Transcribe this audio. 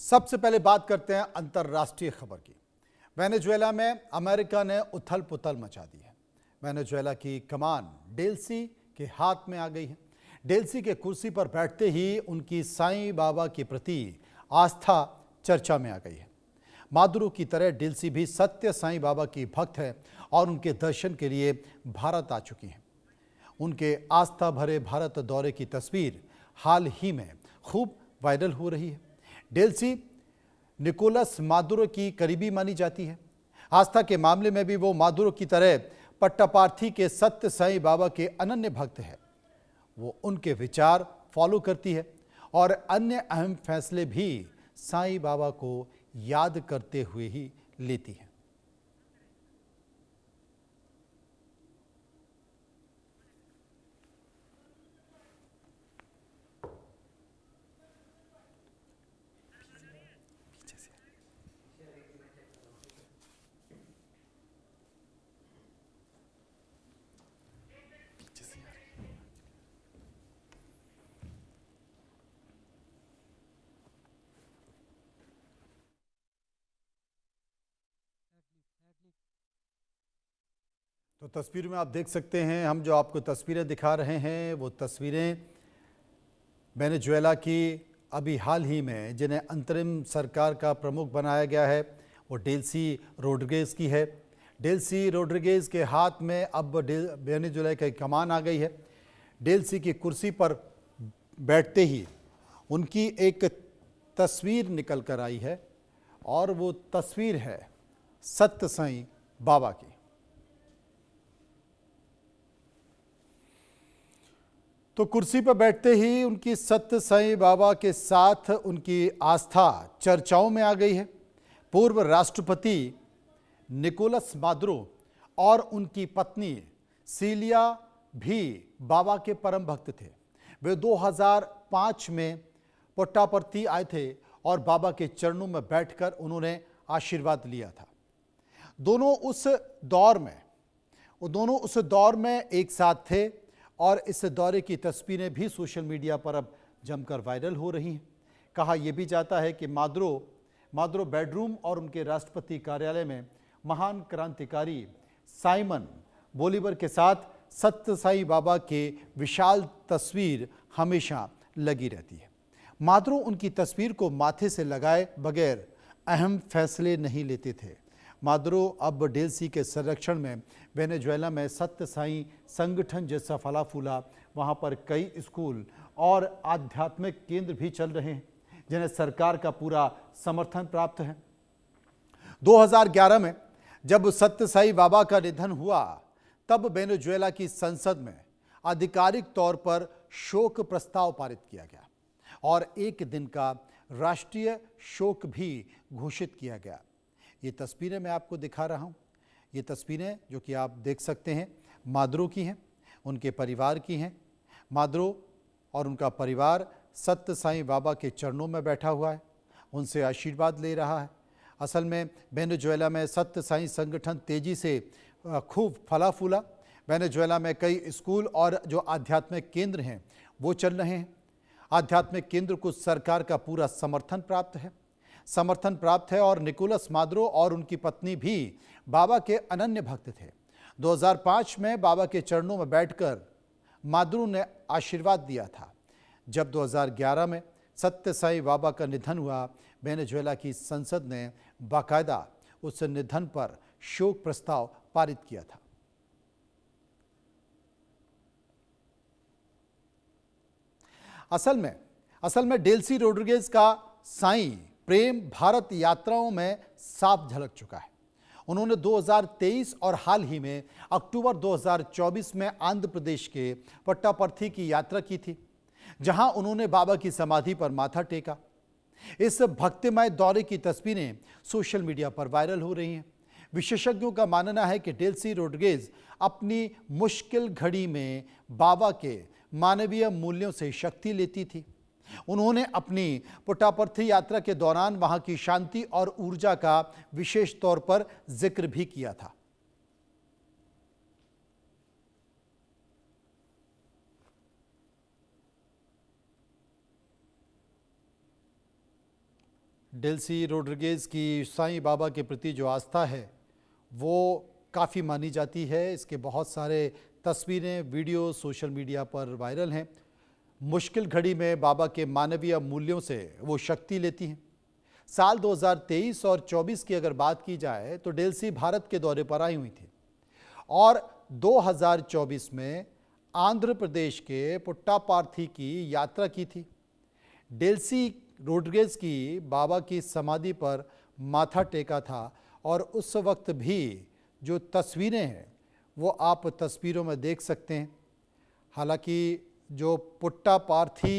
सबसे पहले बात करते हैं अंतर्राष्ट्रीय खबर की। वेनेजुएला में अमेरिका ने उथल पुथल मचा दी है। वेनेजुएला की कमान डेल्सी के हाथ में आ गई है। डेल्सी के कुर्सी पर बैठते ही उनकी साईं बाबा के प्रति आस्था चर्चा में आ गई है। मादुरो की तरह डेल्सी भी सत्य साईं बाबा की भक्त है और उनके दर्शन के लिए भारत आ चुकी हैं। उनके आस्था भरे भारत दौरे की तस्वीर हाल ही में खूब वायरल हो रही है। डेल्सी निकोलस मादुरो की करीबी मानी जाती है। आस्था के मामले में भी वो मादुरो की तरह पट्टापार्थी के सत्य साईं बाबा के अनन्य भक्त है। वो उनके विचार फॉलो करती है और अन्य अहम फैसले भी साईं बाबा को याद करते हुए ही लेती है। तो तस्वीर में आप देख सकते हैं, हम जो आपको तस्वीरें दिखा रहे हैं वो तस्वीरें वेनेजुएला की अभी हाल ही में जिन्हें अंतरिम सरकार का प्रमुख बनाया गया है वो डेल्सी रोड्रिगेज की है। डेल्सी रोड्रिगेज के हाथ में अब वेनेजुएला की कमान आ गई है। डेल्सी की कुर्सी पर बैठते ही उनकी एक तस्वीर निकल कर आई है और वो तस्वीर है सत्य साईं बाबा की। तो कुर्सी पर बैठते ही उनकी सत्य साईं बाबा के साथ उनकी आस्था चर्चाओं में आ गई है। पूर्व राष्ट्रपति निकोलस मादुरो और उनकी पत्नी सीलिया भी बाबा के परम भक्त थे। वे 2005 में पुट्टापर्थी आए थे और बाबा के चरणों में बैठकर उन्होंने आशीर्वाद लिया था। दोनों उस दौर में एक साथ थे और इस दौरे की तस्वीरें भी सोशल मीडिया पर अब जमकर वायरल हो रही हैं। कहा यह भी जाता है कि मादुरो बेडरूम और उनके राष्ट्रपति कार्यालय में महान क्रांतिकारी साइमन बोलीवर के साथ सत्य साईं बाबा के विशाल तस्वीर हमेशा लगी रहती है। मादुरो उनकी तस्वीर को माथे से लगाए बगैर अहम फैसले नहीं लेते थे। मादुरो अब डेल्सी के संरक्षण में वेनेजुएला में सत्य साईं संगठन जैसा फला फूला, वहाँ पर कई स्कूल और आध्यात्मिक केंद्र भी चल रहे हैं जिन्हें सरकार का पूरा समर्थन प्राप्त है। 2011 में जब सत्य साईं बाबा का निधन हुआ तब वेनेजुएला की संसद में आधिकारिक तौर पर शोक प्रस्ताव पारित किया गया और एक दिन का राष्ट्रीय शोक भी घोषित किया गया। ये तस्वीरें मैं आपको दिखा रहा हूँ। ये तस्वीरें जो कि आप देख सकते हैं मादुरो की हैं, उनके परिवार की हैं। मादुरो और उनका परिवार सत्य साईं बाबा के चरणों में बैठा हुआ है, उनसे आशीर्वाद ले रहा है। असल में वेनेजुएला में सत्य साईं संगठन तेजी से खूब फला फूला। वेनेजुएला में कई स्कूल और जो आध्यात्मिक केंद्र हैं वो चल रहे हैं। आध्यात्मिक केंद्र को सरकार का पूरा समर्थन प्राप्त है और निकोलस मादुरो और उनकी पत्नी भी बाबा के अनन्य भक्त थे। 2005 में बाबा के चरणों में बैठकर मादुरो ने आशीर्वाद दिया था। जब 2011 में सत्य साईं बाबा का निधन हुआ, वेनेजुएला की संसद ने बाकायदा उस निधन पर शोक प्रस्ताव पारित किया था। असल में डेल्सी रोड्रिगेज का साईं प्रेम भारत यात्राओं में साफ झलक चुका है। उन्होंने 2023 और हाल ही में अक्टूबर 2024 में आंध्र प्रदेश के पुट्टापर्थी की यात्रा की थी, जहां उन्होंने बाबा की समाधि पर माथा टेका। इस भक्तिमय दौरे की तस्वीरें सोशल मीडिया पर वायरल हो रही हैं। विशेषज्ञों का मानना है कि डेल्सी रोड्रिगेज अपनी मुश्किल घड़ी में बाबा के मानवीय मूल्यों से शक्ति लेती थी। उन्होंने अपनी पुट्टापर्थी यात्रा के दौरान वहां की शांति और ऊर्जा का विशेष तौर पर जिक्र भी किया था। डेल्सी रोड्रिगेज की साईं बाबा के प्रति जो आस्था है वो काफ़ी मानी जाती है। इसके बहुत सारे तस्वीरें, वीडियो सोशल मीडिया पर वायरल हैं। मुश्किल घड़ी में बाबा के मानवीय मूल्यों से वो शक्ति लेती हैं। साल 2023 और 24 की अगर बात की जाए तो डेल्सी भारत के दौरे पर आई हुई थी और 2024 में आंध्र प्रदेश के पुट्टापार्थी की यात्रा की थी। डेल्सी रोड्रिगेज की बाबा की समाधि पर माथा टेका था और उस वक्त भी जो तस्वीरें हैं वो आप तस्वीरों में देख सकते हैं। हालांकि जो पुट्टापार्थी